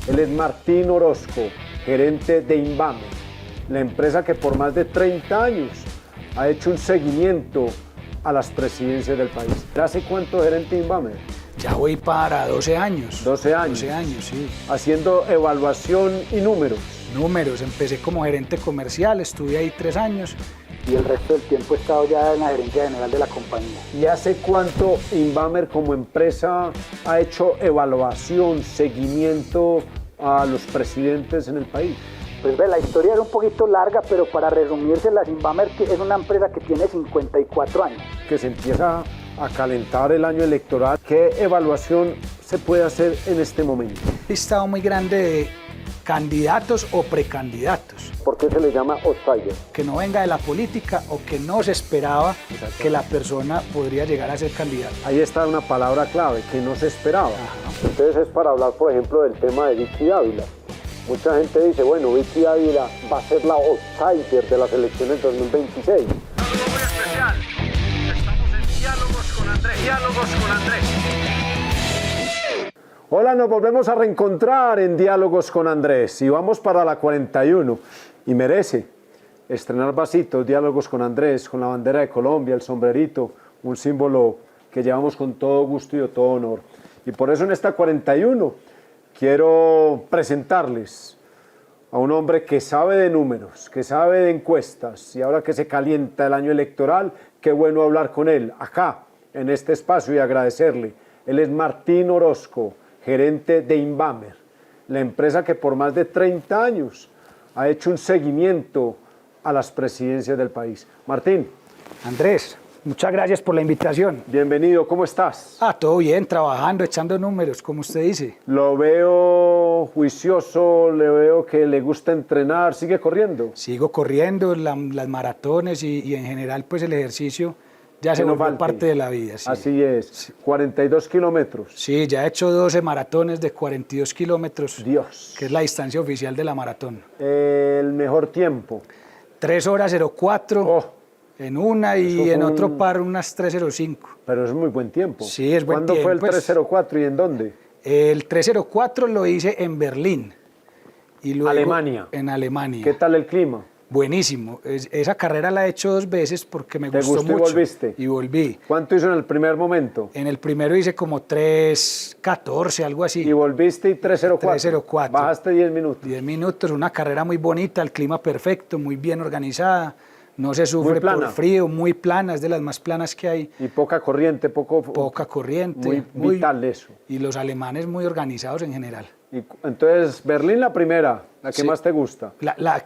Él es Martín Orozco, gerente de Invamer, la empresa que por más de 30 años ha hecho un seguimiento a las presidencias del país. ¿Hace cuánto gerente de Invamer? Ya voy para 12 años. 12 años. 12 años, sí. Haciendo evaluación y números. Números, empecé como gerente comercial, estuve ahí 3 años. Y el resto del tiempo he estado ya en la gerencia general de la compañía. ¿Y hace cuánto Invamer como empresa ha hecho evaluación, seguimiento a los presidentes en el país? Pues ve, la historia es un poquito larga, pero para resumirse, la Invamer es una empresa que tiene 54 años. Que se empieza a calentar el año electoral. ¿Qué evaluación se puede hacer en este momento? Un listado muy grande de candidatos o precandidatos. ¿Por qué se le llama outsider? Que no venga de la política o que no se esperaba que la persona podría llegar a ser candidato. Ahí está una palabra clave, que no se esperaba. Ajá. Entonces es para hablar, por ejemplo, del tema de Vicky Dávila. Mucha gente dice, bueno, Vicky Dávila va a ser la outsider de las elecciones 2026. Saludo muy especial. Estamos en Diálogos con Andrés. Diálogos con Andrés. Hola, nos volvemos a reencontrar en Diálogos con Andrés y vamos para la 41 y merece estrenar vasitos, Diálogos con Andrés, con la bandera de Colombia, el sombrerito, un símbolo que llevamos con todo gusto y todo honor. Y por eso en esta 41 quiero presentarles a un hombre que sabe de números, que sabe de encuestas y ahora que se calienta el año electoral, qué bueno hablar con él acá en este espacio y agradecerle. Él es Martín Orozco, gerente de Invamer, la empresa que por más de 30 años ha hecho un seguimiento a las presidencias del país. Martín. Andrés, muchas gracias por la invitación. Bienvenido, ¿cómo estás? Todo bien, trabajando, echando números, como usted dice. Lo veo juicioso, le veo que le gusta entrenar, ¿sigue corriendo? Sigo corriendo, las maratones y en general pues el ejercicio ya se no volvió falte. parte de la vida. Sí. Así es, Sí. 42 kilómetros. Sí, ya he hecho 12 maratones de 42 kilómetros, Dios. que es la distancia oficial de la maratón. El mejor tiempo. 3 horas 04 Oh, en una y eso en fue otro un- par unas 3:05. pero es muy buen tiempo. Sí, es buen ¿Cuándo fue el tiempo, es- 304 y en dónde? El 3:04 lo hice en Berlín. Y luego Alemania. En Alemania. ¿Qué tal el clima? Buenísimo. Esa carrera la he hecho 2 veces porque me ¿Te gustó gustó y mucho. volviste? Y volví. ¿Cuánto hizo en el primer momento? En el primero hice como 3:14, algo así. Y volviste y 304. 3:04. Bajaste 10 minutos. 10 minutos, una carrera muy bonita, el clima perfecto, muy bien organizada, no se sufre plana. por frío, muy plana, es de las más planas que hay, Y poca corriente, poca corriente. Muy vital eso. Y los alemanes muy organizados en general. Y entonces, Berlín la primera, la que Sí. más te gusta.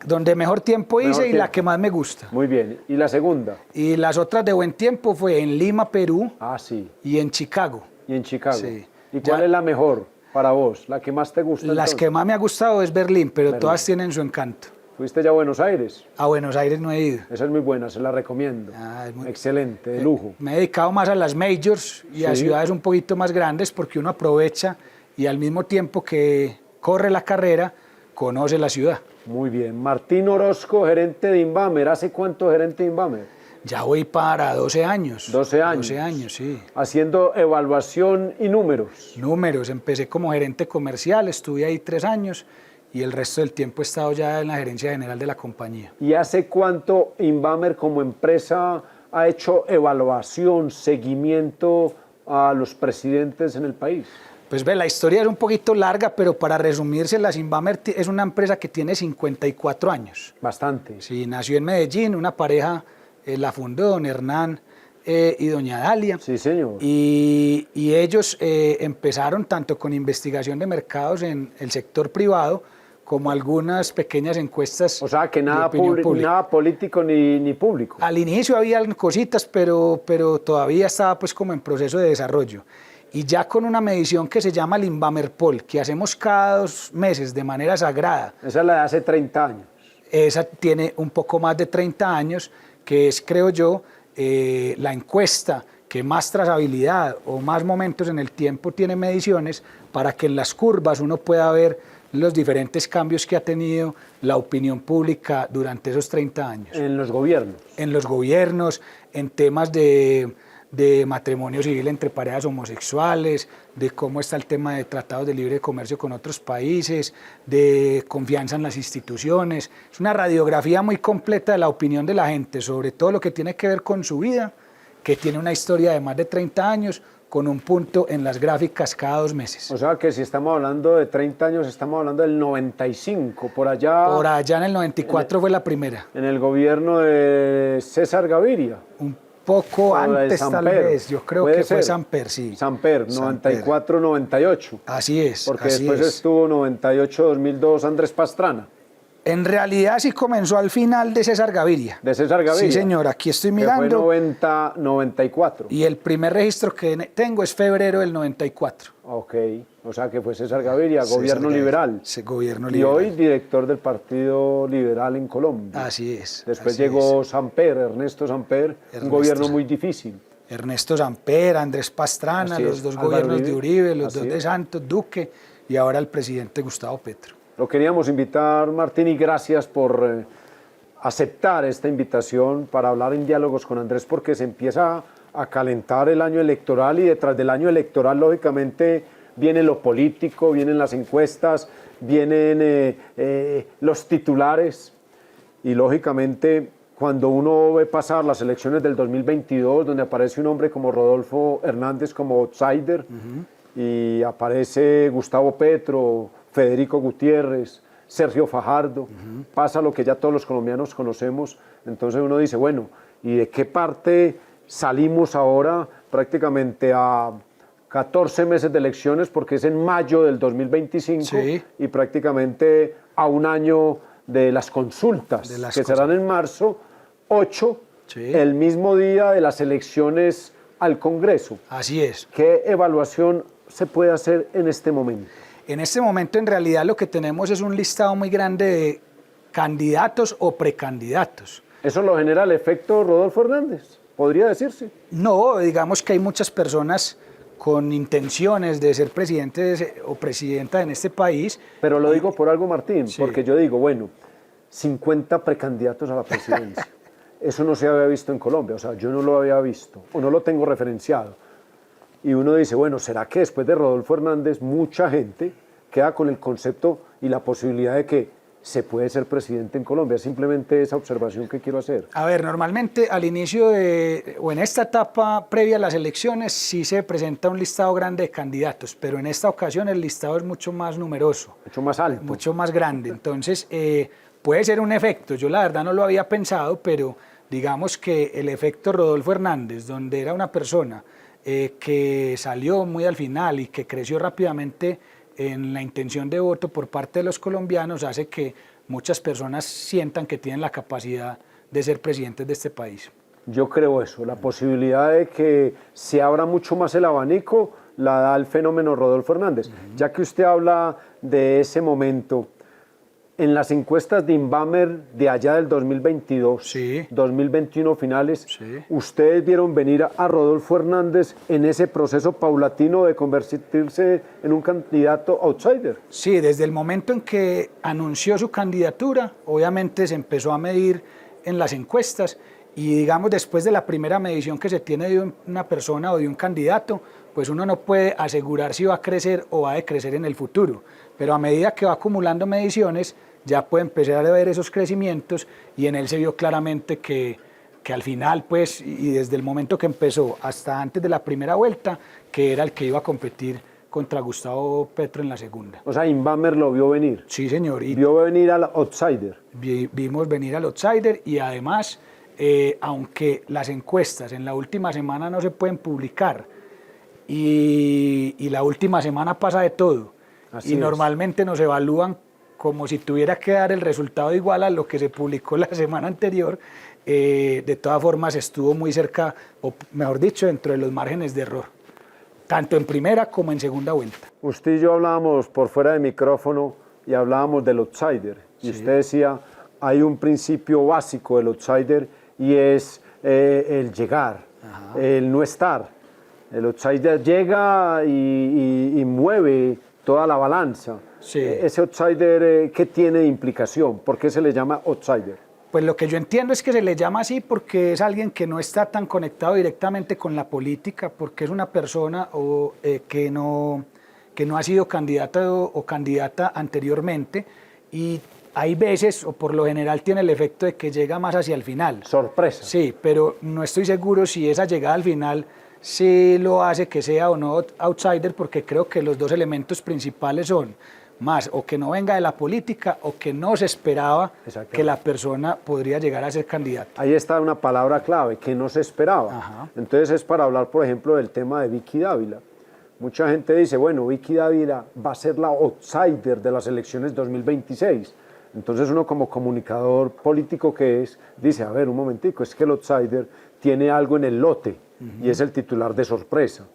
Donde mejor tiempo hice Mejor y la tiempo. que más me gusta. Muy bien. ¿Y la segunda? Y las otras de buen tiempo fue en Lima, Perú Ah, sí. y en Chicago. Y en Chicago. Sí. ¿Y cuál Ya- es la mejor para vos? ¿La que más te gusta? Las entonces? que más me ha gustado es Berlín, pero Berlín. todas tienen su encanto. ¿Fuiste ya a Buenos Aires? A Buenos Aires no he ido. Esa es muy buena, se la recomiendo. Es muy- Excelente, de lujo. Me he dedicado más a las majors y a Sí. ciudades un poquito más grandes porque uno aprovecha y al mismo tiempo que corre la carrera, conoce la ciudad. Muy bien. Martín Orozco, gerente de Invamer. ¿Hace cuánto gerente de Invamer? Ya voy para 12 años. 12 años. 12 años, sí. Haciendo evaluación y números. Números, empecé como gerente comercial, estuve ahí 3 años y el resto del tiempo he estado ya en la gerencia general de la compañía. ¿Y hace cuánto Invamer como empresa ha hecho evaluación, seguimiento a los presidentes en el país? Pues ve, la historia es un poquito larga, pero para resumirse, la Invamer es una empresa que tiene 54 años. Bastante. Sí, nació en Medellín, una pareja la fundó, don Hernán y doña Dalia. Sí, señor. Y ellos empezaron tanto con investigación de mercados en el sector privado, como algunas pequeñas encuestas. O sea, que de nada, opinión pública. nada político ni público. Al inicio había cositas, pero todavía estaba pues como en proceso de desarrollo. Y ya con una medición que se llama el Invamerpol, que hacemos cada 2 meses de manera sagrada. Esa es la de hace 30 años. Esa tiene un poco más de 30 años, que es, creo yo, la encuesta que más trazabilidad o más momentos en el tiempo tiene mediciones para que en las curvas uno pueda ver los diferentes cambios que ha tenido la opinión pública durante esos 30 años. En los gobiernos. En los gobiernos, en temas de de matrimonio civil entre parejas homosexuales, de cómo está el tema de tratados de libre comercio con otros países, de confianza en las instituciones. Es una radiografía muy completa de la opinión de la gente sobre todo lo que tiene que ver con su vida, que tiene una historia de más de 30 años, con un punto en las gráficas cada 2 meses. O sea que si estamos hablando de 30 años, estamos hablando del 95, por allá... Por allá en el 94 fue la primera. En el gobierno de César Gaviria. Un poco antes tal vez, yo creo que fue Samper, sí. Samper, 94-98. Así es. Porque así después estuvo 98-2002 Andrés Pastrana. En realidad sí comenzó al final de César Gaviria. ¿De César Gaviria? Sí, señor, aquí estoy mirando. Que fue 90-94. Y el primer registro que tengo es febrero del 94. Ok, o sea que fue César Gaviria, gobierno Gaviria, liberal. Gobierno y liberal. hoy director del Partido Liberal en Colombia. Así es. Después así llegó es. Samper, Ernesto Samper, un gobierno muy difícil. Ernesto Samper, Andrés Pastrana, Así los es. dos Álvaro gobiernos de Uribe, los Así dos de es. Santos, Duque y ahora el presidente Gustavo Petro. Lo queríamos invitar, Martín, y gracias por aceptar esta invitación para hablar en Diálogos con Andrés, porque se empieza a calentar el año electoral y detrás del año electoral, lógicamente, viene lo político, vienen las encuestas, vienen los titulares y, lógicamente, cuando uno ve pasar las elecciones del 2022, donde aparece un hombre como Rodolfo Hernández como outsider y aparece Gustavo Petro, Federico Gutiérrez, Sergio Fajardo, pasa lo que ya todos los colombianos conocemos, entonces uno dice, bueno, ¿y de qué parte salimos ahora prácticamente a 14 meses de elecciones? Porque es en mayo del 2025 Sí. y prácticamente a un año de las consultas, que serán en marzo, 8, Sí. el mismo día de las elecciones al Congreso. Así es. ¿Qué evaluación se puede hacer en este momento? En este momento, en realidad, lo que tenemos es un listado muy grande de candidatos o precandidatos. ¿Eso lo genera el efecto Rodolfo Hernández? ¿Podría decirse? No, digamos que hay muchas personas con intenciones de ser presidentes o presidenta en este país. Pero lo digo por algo, Martín, Sí. porque yo digo, bueno, 50 precandidatos a la presidencia. Eso no se había visto en Colombia, o sea, yo no lo había visto, o no lo tengo referenciado. Y uno dice, bueno, ¿será que después de Rodolfo Hernández mucha gente queda con el concepto y la posibilidad de que se puede ser presidente en Colombia? Simplemente esa observación que quiero hacer. A ver, normalmente al inicio o en esta etapa previa a las elecciones sí se presenta un listado grande de candidatos, pero en esta ocasión el listado es mucho más numeroso. Mucho más alto. Mucho más grande. Entonces, puede ser un efecto. Yo la verdad no lo había pensado, pero digamos que el efecto Rodolfo Hernández, donde era una persona que salió muy al final y que creció rápidamente en la intención de voto por parte de los colombianos, hace que muchas personas sientan que tienen la capacidad de ser presidentes de este país. Yo creo eso, la posibilidad de que se abra mucho más el abanico la da el fenómeno Rodolfo Hernández. Ya que usted habla de ese momento, en las encuestas de Inbamer de allá del 2022, Sí. 2021 finales, Sí. ¿ustedes vieron venir a Rodolfo Hernández en ese proceso paulatino de convertirse en un candidato outsider? Sí, desde el momento en que anunció su candidatura, obviamente se empezó a medir en las encuestas y digamos después de la primera medición que se tiene de una persona o de un candidato, pues uno no puede asegurar si va a crecer o va a decrecer en el futuro, pero a medida que va acumulando mediciones ya puede empezar a ver esos crecimientos y en él se vio claramente que al final, pues, y desde el momento que empezó hasta antes de la primera vuelta, que era el que iba a competir contra Gustavo Petro en la segunda. O sea, Inbamer lo vio venir. Sí, señor. Y Vio venir al outsider. vimos venir al outsider y además, aunque las encuestas en la última semana no se pueden publicar y la última semana pasa de todo, Así y es. normalmente nos evalúan como si tuviera que dar el resultado igual a lo que se publicó la semana anterior, de todas formas estuvo muy cerca, o mejor dicho, dentro de los márgenes de error, tanto en primera como en segunda vuelta. Usted y yo hablábamos por fuera de micrófono y hablábamos del outsider. Y usted decía, hay un principio básico del outsider y es el llegar, el no estar. El outsider llega y mueve toda la balanza. Sí. Ese outsider, ¿qué tiene de implicación? ¿Por qué se le llama outsider? Pues lo que yo entiendo es que se le llama así porque es alguien que no está tan conectado directamente con la política, porque es una persona que no ha sido candidato o candidata anteriormente, y hay veces, o por lo general tiene el efecto de que llega más hacia el final. Sorpresa. Sí, pero no estoy seguro si esa llegada al final sí lo hace que sea o no outsider, porque creo que los dos elementos principales son más o que no venga de la política o que no se esperaba que la persona podría llegar a ser candidata. Ahí está una palabra clave, que no se esperaba. Ajá. Entonces es para hablar, por ejemplo, del tema de Vicky Dávila. Mucha gente dice, bueno, Vicky Dávila va a ser la outsider de las elecciones 2026. Entonces uno como comunicador político que es, dice, a ver, un momentico, es que el outsider tiene algo en el lote y es el titular de sorpresa.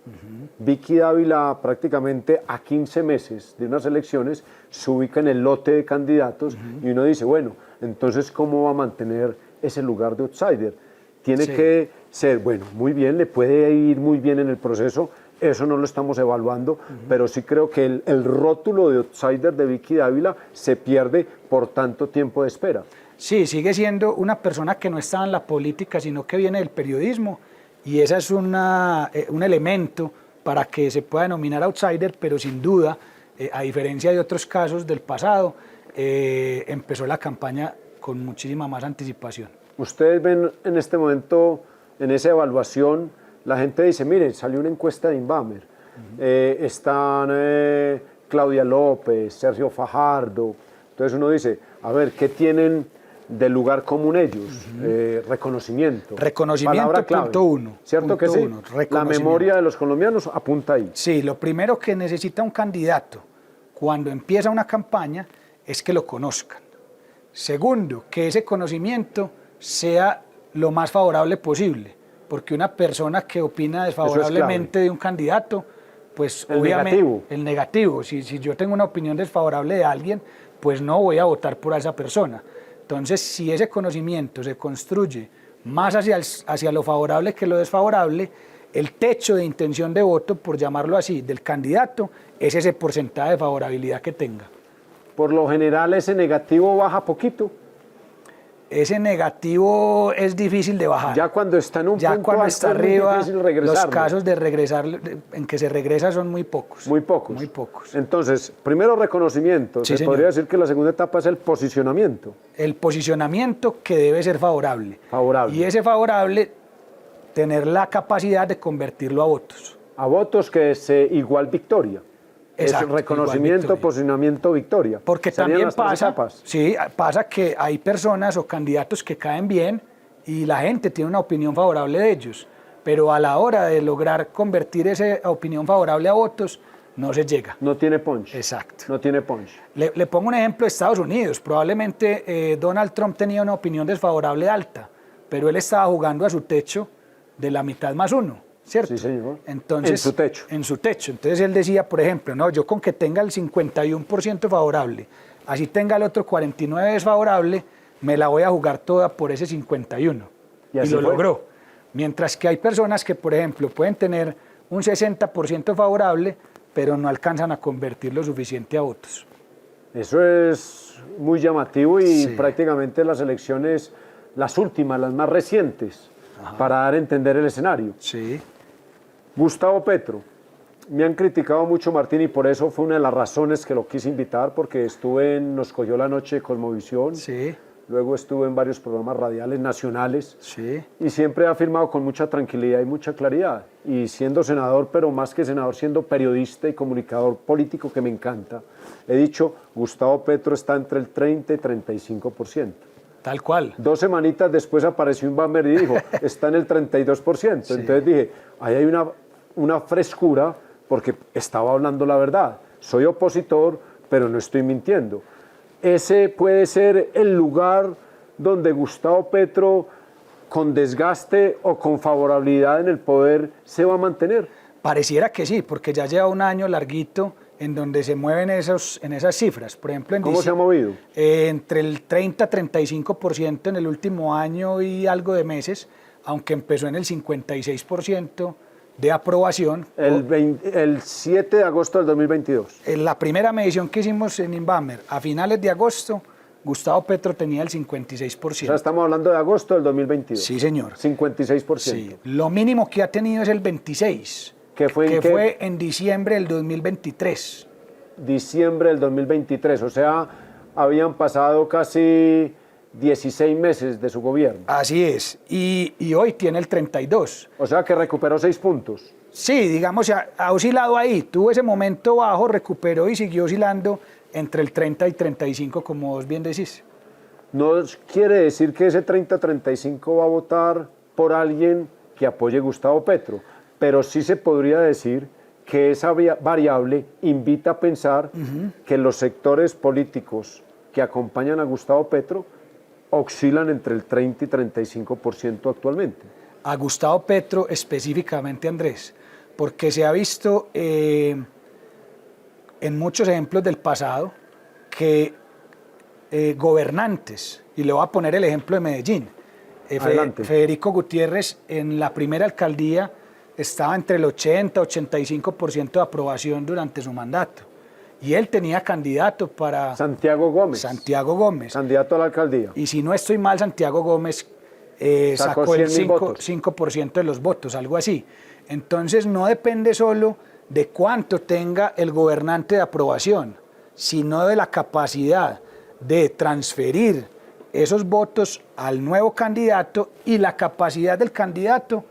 Vicky Dávila prácticamente a 15 meses de unas elecciones se ubica en el lote de candidatos y uno dice, bueno, entonces ¿cómo va a mantener ese lugar de outsider? Tiene que ser, bueno, muy bien, le puede ir muy bien en el proceso, eso no lo estamos evaluando, pero sí creo que el rótulo de outsider de Vicky Dávila se pierde por tanto tiempo de espera. Sí, sigue siendo una persona que no está en la política, sino que viene del periodismo, y ese es un elemento para que se pueda denominar outsider, pero sin duda, a diferencia de otros casos del pasado, empezó la campaña con muchísima más anticipación. Ustedes ven en este momento, en esa evaluación, la gente dice, mire, salió una encuesta de Inbamer, están Claudia López, Sergio Fajardo, entonces uno dice, a ver, ¿qué tienen de lugar común ellos? Reconocimiento. Reconocimiento, punto uno. ¿Cierto que sí? La memoria de los colombianos apunta ahí. Sí, lo primero que necesita un candidato cuando empieza una campaña es que lo conozcan. Segundo, que ese conocimiento sea lo más favorable posible, porque una persona que opina desfavorablemente de un candidato, pues obviamente el negativo, si yo tengo una opinión desfavorable de alguien, pues no voy a votar por esa persona. Entonces, si ese conocimiento se construye más hacia lo favorable que lo desfavorable, el techo de intención de voto, por llamarlo así, del candidato, es ese porcentaje de favorabilidad que tenga. Por lo general, ese negativo baja poquito. Ese negativo es difícil de bajar. Ya cuando está en un ya punto cuando alto está es muy arriba, difícil regresarlo. los casos de regresar, en que se regresa son muy pocos. Muy pocos. Muy pocos. Entonces, primero reconocimiento. Sí, se podría decir que la segunda etapa es el posicionamiento. El posicionamiento que debe ser favorable. Favorable. Y ese favorable, tener la capacidad de convertirlo a votos. A votos que es igual victoria. Exacto, es reconocimiento, victoria. posicionamiento, victoria. Porque Serían también las tres pasa, etapas. sí, pasa que hay personas o candidatos que caen bien y la gente tiene una opinión favorable de ellos, pero a la hora de lograr convertir esa opinión favorable a votos, no se llega. No tiene punch. Exacto. No tiene punch. Le pongo un ejemplo de Estados Unidos. Probablemente Donald Trump tenía una opinión desfavorable alta, pero él estaba jugando a su techo de la mitad más uno. ¿Cierto? Sí, señor. Entonces, en su techo. En su techo. Entonces él decía, por ejemplo, no, yo con que tenga el 51% favorable, así tenga el otro 49% desfavorable, me la voy a jugar toda por ese 51%. Y lo logró. Mientras que hay personas que, por ejemplo, pueden tener un 60% favorable, pero no alcanzan a convertir lo suficiente a votos. Eso es muy llamativo y prácticamente las elecciones, las últimas, las más recientes, para dar a entender el escenario. Sí. Gustavo Petro, me han criticado mucho, Martín, y por eso fue una de las razones que lo quise invitar, porque Nos cogió la noche con Cosmovisión, luego estuve en varios programas radiales nacionales, y siempre he afirmado con mucha tranquilidad y mucha claridad, y siendo senador, pero más que senador, siendo periodista y comunicador político que me encanta, he dicho, Gustavo Petro está entre el 30 y 35%. Tal cual. 2 semanitas después apareció Inbamer y dijo, está en el 32%. Entonces dije, ahí hay una frescura porque estaba hablando la verdad. Soy opositor, pero no estoy mintiendo. Ese puede ser el lugar donde Gustavo Petro, con desgaste o con favorabilidad en el poder, se va a mantener. Pareciera que sí, porque ya lleva un año larguito en donde se mueven en esas cifras. Por ejemplo, ¿Cómo se ha movido? Entre el 30 y 35% en el último año y algo de meses, aunque empezó en el 56% de aprobación. El 7 de agosto del 2022. En la primera medición que hicimos en Inbamer, a finales de agosto, Gustavo Petro tenía el 56%. O sea, estamos hablando de agosto del 2022. Sí, señor. 56%. Sí. Lo mínimo que ha tenido es el 26%, ¿Que fue fue en diciembre del 2023. Diciembre del 2023, o sea, habían pasado casi 16 meses de su gobierno. Así es, y hoy tiene el 32%. O sea, que recuperó 6 puntos. Sí, digamos, ha oscilado ahí, tuvo ese momento bajo, recuperó y siguió oscilando entre el 30 y 35, como vos bien decís. No quiere decir que ese 30-35 va a votar por alguien que apoye a Gustavo Petro, pero sí se podría decir que esa variable invita a pensar que los sectores políticos que acompañan a Gustavo Petro oscilan entre el 30 y 35% actualmente. A Gustavo Petro específicamente, Andrés, porque se ha visto en muchos ejemplos del pasado que gobernantes, y le voy a poner el ejemplo de Medellín, Federico Gutiérrez en la primera alcaldía estaba entre el 80-85% de aprobación durante su mandato. Y él tenía candidato para... Santiago Gómez. Santiago Gómez. Candidato a la alcaldía. Y si no estoy mal, Santiago Gómez sacó el 5% de los votos, algo así. Entonces no depende solo de cuánto tenga el gobernante de aprobación, sino de la capacidad de transferir esos votos al nuevo candidato y la capacidad del candidato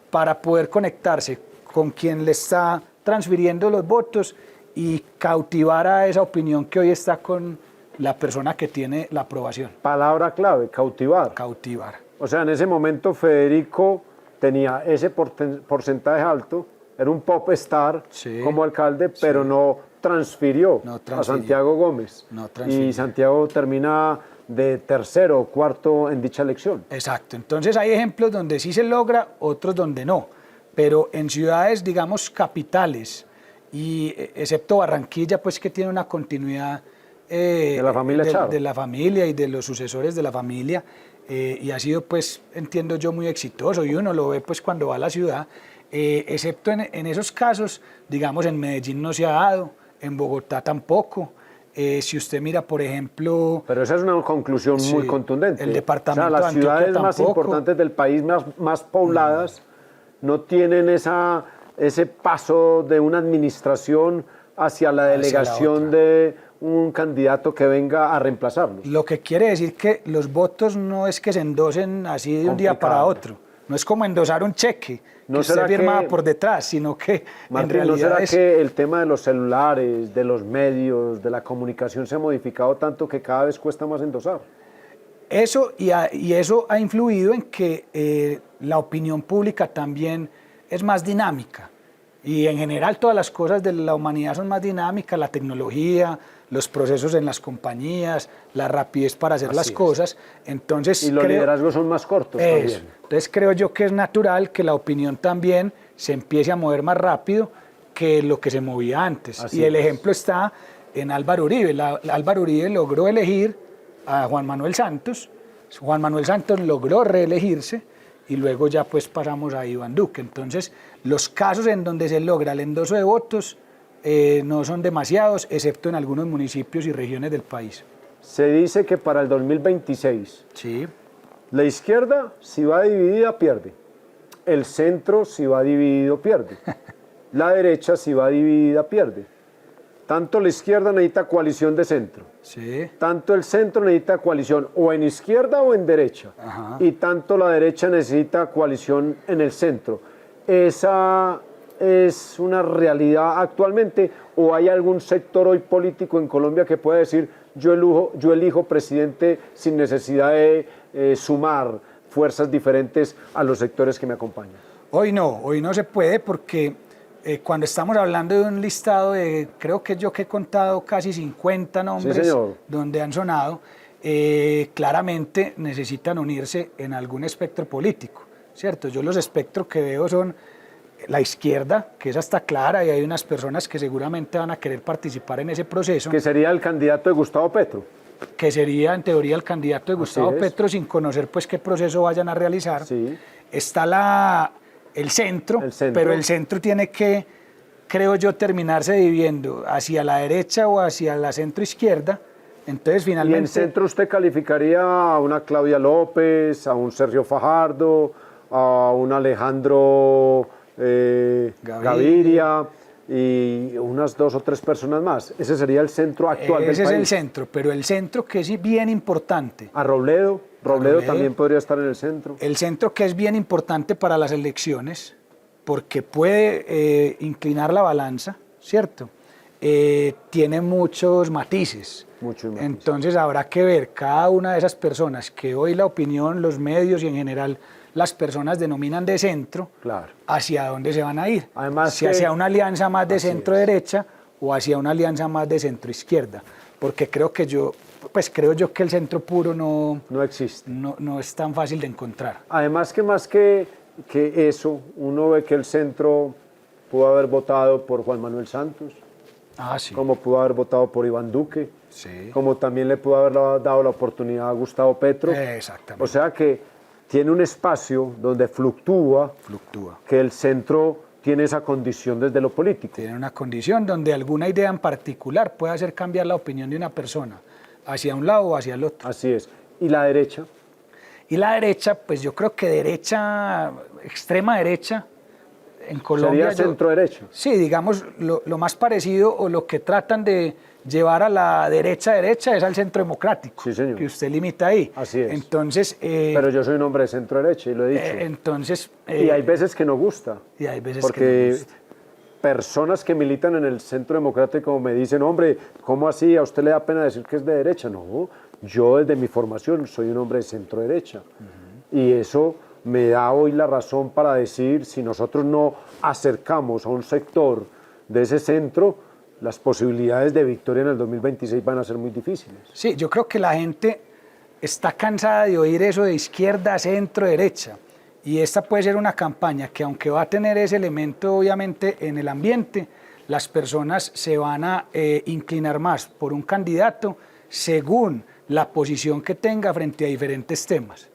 para poder conectarse con quien le está transfiriendo los votos y cautivar a esa opinión que hoy está con la persona que tiene la aprobación. Palabra clave, cautivar. Cautivar. O sea, en ese momento Federico tenía ese porcentaje alto, era un pop star como alcalde, pero no transfirió a Santiago Gómez. Y Santiago termina de tercero o cuarto en dicha elección. Exacto. Entonces hay ejemplos donde sí se logra, otros donde no. Pero en ciudades, digamos, capitales, y excepto Barranquilla, pues que tiene una continuidad de la familia Charo. De la familia y de los sucesores de la familia, y ha sido, pues, entiendo yo, muy exitoso, y uno lo ve pues cuando va a la ciudad, excepto en esos casos, digamos, en Medellín no se ha dado, en Bogotá tampoco. Si usted mira, por ejemplo... Pero esa es una conclusión muy contundente. El departamento de las ciudades más importantes del país, más pobladas, no tienen ese paso de una administración hacia la delegación de un candidato que venga a reemplazarlos. Lo que quiere decir que los votos no es que se endosen así de un día para otro. No es como endosar un cheque, que usted firmaba por detrás, sino que Martín, en realidad ¿no será que el tema de los celulares, de los medios, de la comunicación se ha modificado tanto que cada vez cuesta más endosar? Eso, y eso ha influido en que la opinión pública también es más dinámica. Y en general todas las cosas de la humanidad son más dinámicas, la tecnología, los procesos en las compañías, la rapidez para hacer las cosas. Entonces, y los liderazgos son más cortos también. Entonces creo yo que es natural que la opinión también se empiece a mover más rápido que lo que se movía antes. Y el ejemplo está en Álvaro Uribe. Álvaro Uribe logró elegir a Juan Manuel Santos. Juan Manuel Santos logró reelegirse y luego ya pues pasamos a Iván Duque. Entonces los casos en donde se logra el endoso de votos no son demasiados, excepto en algunos municipios y regiones del país. Se dice que para el 2026 la izquierda, si va dividida, pierde. El centro, si va dividido, pierde. La derecha, si va dividida, pierde. Tanto la izquierda necesita coalición de centro. Tanto el centro necesita coalición o en izquierda o en derecha. Y tanto la derecha necesita coalición en el centro. ¿Esa es una realidad actualmente o hay algún sector hoy político en Colombia que pueda decir yo elijo presidente sin necesidad de sumar fuerzas diferentes a los sectores que me acompañan? Hoy no se puede porque cuando estamos hablando de un listado de, creo que yo que he contado casi 50 nombres donde han sonado, claramente necesitan unirse en algún espectro político, ¿cierto? Yo los espectros que veo son la izquierda, que esa está clara y hay unas personas que seguramente van a querer participar en ese proceso. Que sería el candidato de Gustavo Petro. Que sería en teoría el candidato de Gustavo Petro sin conocer pues qué proceso vayan a realizar. Está el centro, pero el centro tiene que, creo yo, terminarse dividiendo hacia la derecha o hacia la centro izquierda Entonces, ¿Y finalmente... en centro usted calificaría a una Claudia López, a un Sergio Fajardo, a un Alejandro Gaviria y unas 2 o 3 personas más? Ese sería el centro actual del país. Ese es el centro, pero el centro que es bien importante. A Robledo. Robledo también podría estar en el centro. El centro que es bien importante para las elecciones, porque puede inclinar la balanza, ¿cierto? Tiene muchos matices. Entonces habrá que ver cada una de esas personas que hoy la opinión, los medios y en general las personas denominan de centro, claro, hacia dónde se van a ir. Además si hacia una alianza más de centro-derecha o hacia una alianza más de centro-izquierda. Porque creo yo que el centro puro no existe. No es tan fácil de encontrar. Además que más que eso, uno ve que el centro pudo haber votado por Juan Manuel Santos, sí. como pudo haber votado por Iván Duque, sí, como también le pudo haber dado la oportunidad a Gustavo Petro. Exactamente. O sea que tiene un espacio donde fluctúa, que el centro tiene esa condición desde lo político. Tiene una condición donde alguna idea en particular puede hacer cambiar la opinión de una persona hacia un lado o hacia el otro. Así es. ¿Y la derecha? Y la derecha, pues yo creo que derecha, extrema derecha, en Colombia... ¿Sería centro-derecha? Sí, digamos, lo más parecido o lo que tratan de llevar a la derecha es al centro democrático, sí, señor, que usted limita ahí. Así es. Entonces, pero yo soy un hombre de centro-derecha y lo he dicho. Entonces, y hay veces que no gusta. Y hay veces porque que no gusta. Personas que militan en el centro democrático me dicen, hombre, ¿cómo así? ¿A usted le da pena decir que es de derecha? No, yo desde mi formación soy un hombre de centro-derecha. Y eso me da hoy la razón para decir, si nosotros no acercamos a un sector de ese centro, las posibilidades de victoria en el 2026 van a ser muy difíciles. Sí, yo creo que la gente está cansada de oír eso de izquierda, centro, derecha. Y esta puede ser una campaña que, aunque va a tener ese elemento obviamente en el ambiente, las personas se van a inclinar más por un candidato según la posición que tenga frente a diferentes temas.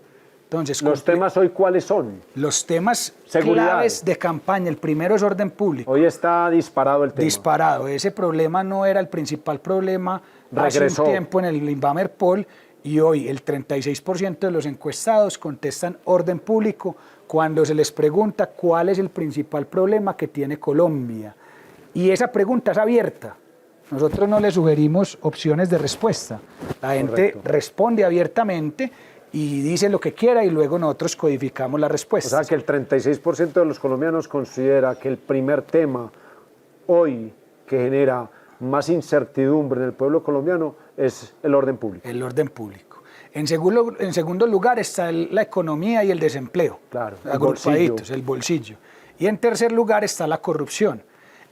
Entonces, ¿los temas hoy cuáles son? Los temas claves de campaña, el primero es orden público. Hoy está disparado el tema. Disparado, ese problema no era el principal problema hace un tiempo en el Invamer Poll, y hoy el 36% de los encuestados contestan orden público cuando se les pregunta cuál es el principal problema que tiene Colombia. Y esa pregunta es abierta. Nosotros no le sugerimos opciones de respuesta. La gente responde abiertamente y dice lo que quiera y luego nosotros codificamos la respuesta. O sea que el 36% de los colombianos considera que el primer tema hoy que genera más incertidumbre en el pueblo colombiano es el orden público. El orden público. En segundo lugar está la economía y el desempleo. Claro, agrupaditos, el bolsillo. Y en tercer lugar está la corrupción.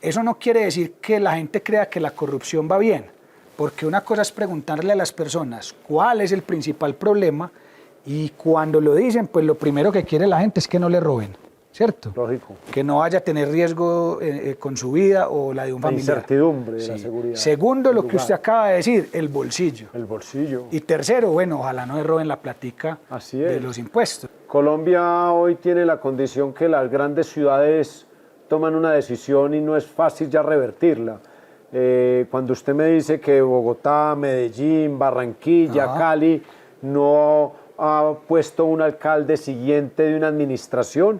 Eso no quiere decir que la gente crea que la corrupción va bien, porque una cosa es preguntarle a las personas cuál es el principal problema, y cuando lo dicen, pues lo primero que quiere la gente es que no le roben, ¿cierto? Lógico. Que no vaya a tener riesgo con su vida o la de un familiar. Incertidumbre de la seguridad. Segundo, lo que usted acaba de decir, el bolsillo. El bolsillo. Y tercero, bueno, ojalá no le roben la platica de los impuestos. Colombia hoy tiene la condición que las grandes ciudades toman una decisión y no es fácil ya revertirla. Cuando usted me dice que Bogotá, Medellín, Barranquilla, Cali no ha puesto un alcalde siguiente de una administración,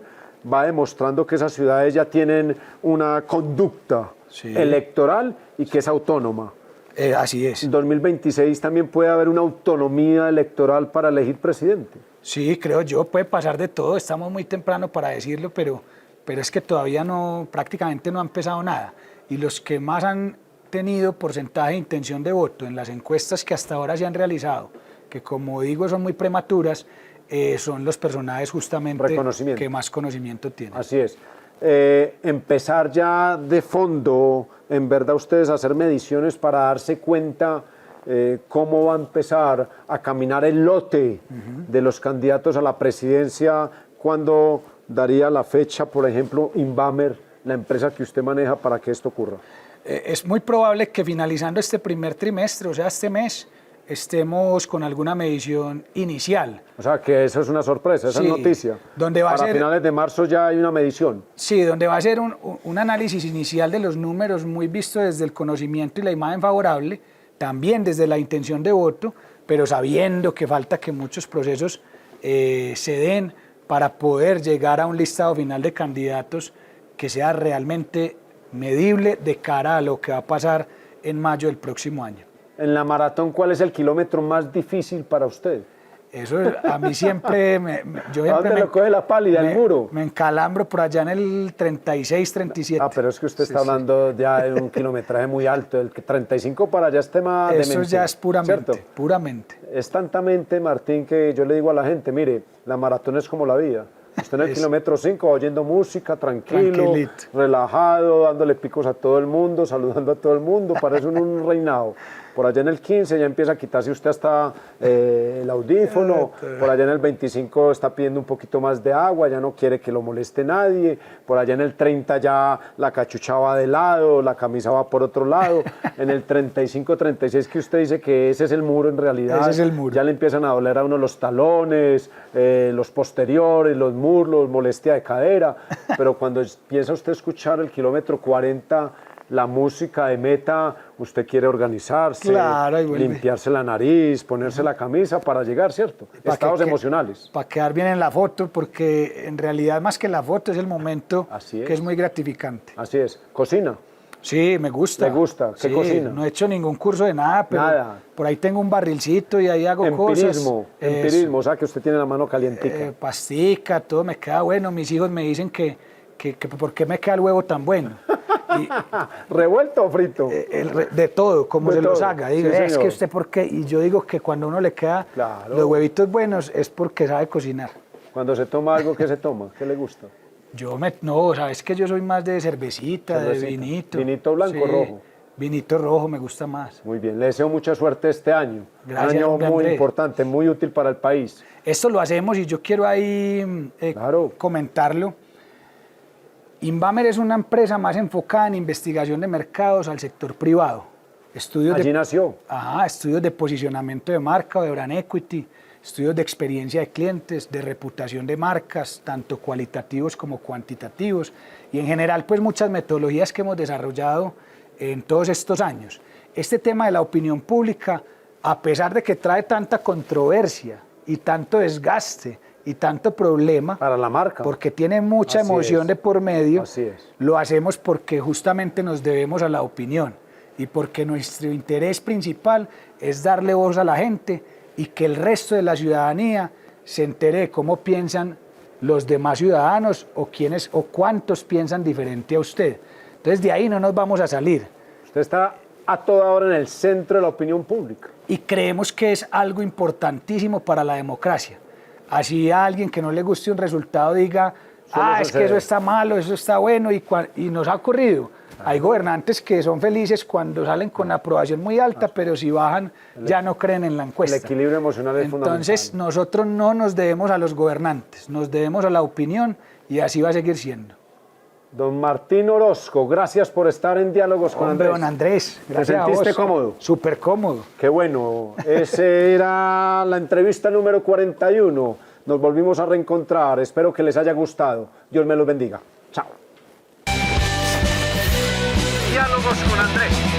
va demostrando que esas ciudades ya tienen una conducta electoral y que es autónoma. Así es. En 2026 también puede haber una autonomía electoral para elegir presidente. Sí, creo yo, puede pasar de todo, estamos muy temprano para decirlo, pero es que todavía prácticamente no ha empezado nada. Y los que más han tenido porcentaje de intención de voto en las encuestas que hasta ahora se han realizado, que como digo son muy prematuras, son los personajes justamente que más conocimiento tienen. Así es. Empezar ya de fondo, en verdad ustedes a hacer mediciones para darse cuenta cómo va a empezar a caminar el lote de los candidatos a la presidencia, cuándo daría la fecha, por ejemplo, Invamer, la empresa que usted maneja, para que esto ocurra. Es muy probable que finalizando este primer trimestre, o sea, este mes, estemos con alguna medición inicial. O sea, que eso es una sorpresa, esa es noticia. Donde va Para finales de marzo ya hay una medición. Sí, donde va a ser un análisis inicial de los números muy visto desde el conocimiento y la imagen favorable, también desde la intención de voto, pero sabiendo que falta que muchos procesos se den para poder llegar a un listado final de candidatos que sea realmente medible de cara a lo que va a pasar en mayo del próximo año. En la maratón, ¿cuál es el kilómetro más difícil para usted? Eso a mí siempre, yo siempre ¿A dónde lo coge la pálida, el muro? Me encalambro por allá en el 36, 37. Ah, pero es que usted está hablando ya de un kilometraje muy alto, el 35 para allá es tema de Eso ya es puramente, ¿cierto? puramente. Es tantamente, Martín, que yo le digo a la gente, mire, la maratón es como la vida. Usted en el kilómetro 5 va oyendo música, tranquilo, relajado, dándole picos a todo el mundo, saludando a todo el mundo, parece un reinado. Por allá en el 15 ya empieza a quitarse usted hasta el audífono, por allá en el 25 está pidiendo un poquito más de agua, ya no quiere que lo moleste nadie, por allá en el 30 ya la cachucha va de lado, la camisa va por otro lado, en el 35, 36 que usted dice que ese es el muro en realidad, ese es el muro. Ya le empiezan a doler a uno los talones, los posteriores, los muslos, molestia de cadera, pero cuando empieza usted a escuchar el kilómetro 40, la música de meta, usted quiere organizarse, limpiarse la nariz, ponerse la camisa para llegar, ¿cierto? Estados emocionales. Para quedar bien en la foto, porque en realidad más que la foto es el momento que es muy gratificante. Así es. ¿Cocina? Sí, me gusta. ¿Le gusta? ¿Qué cocina? No he hecho ningún curso de nada, pero por ahí tengo un barrilcito y ahí hago cosas. Empirismo, o sea que usted tiene la mano calientica. Pastica, todo me queda bueno. Mis hijos me dicen que ¿por qué me queda el huevo tan bueno? ¿Revuelto o frito? De todo, como se los haga. Digo, es que usted, ¿por qué? Y yo digo que cuando uno le queda los huevitos buenos es porque sabe cocinar. Cuando se toma algo, ¿qué se toma? ¿Qué le gusta? No, sabes que yo soy más de cervecita, de vinito. ¿Vinito blanco o rojo? Vinito rojo me gusta más. Muy bien, le deseo mucha suerte este año. Gracias, un año muy Andrés. importante, muy útil para el país. Esto lo hacemos y yo quiero ahí comentarlo. Invamer es una empresa más enfocada en investigación de mercados al sector privado. Allí nació. Estudios de posicionamiento de marca o de brand equity, estudios de experiencia de clientes, de reputación de marcas, tanto cualitativos como cuantitativos, y en general pues muchas metodologías que hemos desarrollado en todos estos años. Este tema de la opinión pública, a pesar de que trae tanta controversia y tanto desgaste y tanto problema para la marca, porque tiene mucha emoción de por medio, lo hacemos porque justamente nos debemos a la opinión y porque nuestro interés principal es darle voz a la gente y que el resto de la ciudadanía se entere de cómo piensan los demás ciudadanos o quiénes o cuántos piensan diferente a usted. Entonces de ahí no nos vamos a salir. Usted está a toda hora en el centro de la opinión pública. Y creemos que es algo importantísimo para la democracia. Así a alguien que no le guste un resultado diga, es que eso está malo, eso está bueno, y nos ha ocurrido. Hay gobernantes que son felices cuando salen con aprobación muy alta, pero si bajan ya no creen en la encuesta. El equilibrio emocional es fundamental. Entonces nosotros no nos debemos a los gobernantes, nos debemos a la opinión y así va a seguir siendo. Don Martín Orozco, gracias por estar en Diálogos con Andrés. Don Andrés, gracias a vos. ¿Te sentiste cómodo? Súper cómodo. Qué bueno. Esa era la entrevista número 41. Nos volvimos a reencontrar. Espero que les haya gustado. Dios me los bendiga. Chao. Diálogos con Andrés.